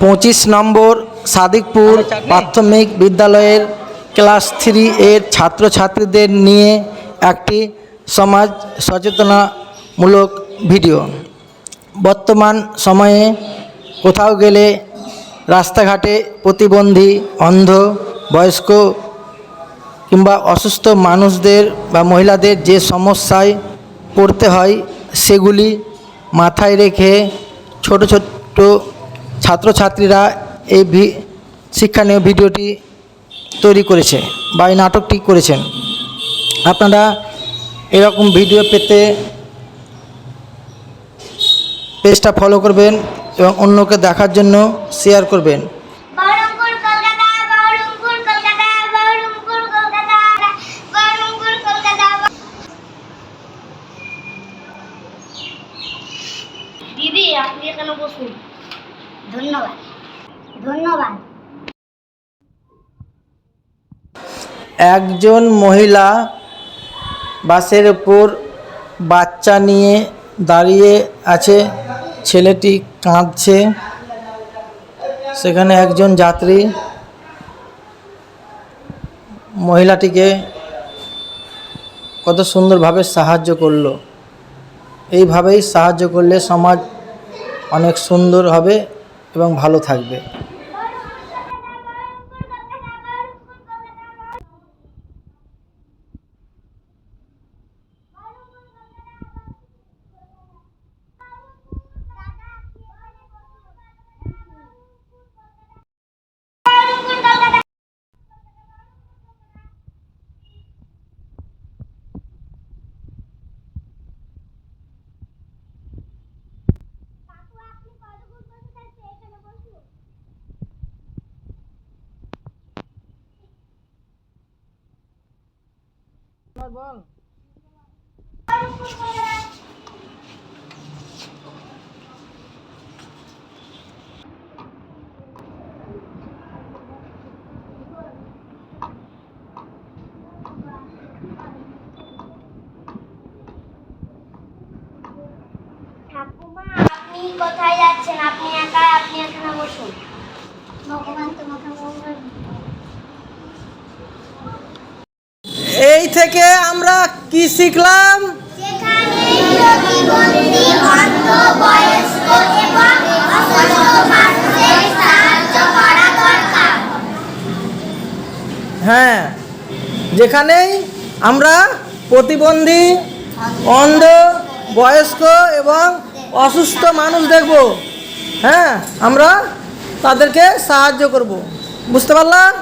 25 নম্বর সাদিকপুর প্রাথমিক বিদ্যালয়ের ক্লাস 3 এর ছাত্রছাত্রীদের নিয়ে একটি সমাজ সচেতনামূলক ভিডিও। বর্তমান সময়ে কোথাও গেলে রাস্তাঘাটে প্রতিবন্ধী, অন্ধ, বয়স্ক কিংবা অসুস্থ মানুষদের বা মহিলাদের যে সমস্যায় পড়তে হয় সেগুলি মাথায় রেখে ছোট ছোট ছাত্রছাত্রীরা এই শিক্ষণীয় ভিডিওটি তৈরি করেছে বা এই নাটকটি করেছেন। আপনারা এরকম ভিডিও পেতে পেজটা ফলো করবেন এবং অন্যকে দেখার জন্য শেয়ার করবেন। দিদি আপনি এখানে বসুন। ধন্যবাদ ধন্যবাদ। একজন মহিলা বাসের উপর বাচ্চা নিয়ে দাঁড়িয়ে আছে, ছেলেটি কাঁদছে। সেখানে একজন যাত্রী মহিলাটিকে কত সুন্দরভাবে সাহায্য করলো। এইভাবেই সাহায্য করলে সমাজ অনেক সুন্দর হবে এবং ভালো থাকবে। বল ঠাকুমা আপনি কোথায় যাচ্ছেন? আপনি একা, আপনি এখানে বসুন। ভগবান তোমাকে মঙ্গল। এই থেকে আমরা কি শিখলাম? যেখানে প্রতিবন্ধী, অন্ধ, বয়স্ক এবং অসুস্থ মানুষদের সাহায্য করা দরকার। হ্যাঁ, যেখানেই আমরা প্রতিবন্ধী, অন্ধ, বয়স্ক এবং অসুস্থ মানুষ দেখব, হ্যাঁ, আমরা তাদেরকে সাহায্য করব। বুঝতে পারলাম?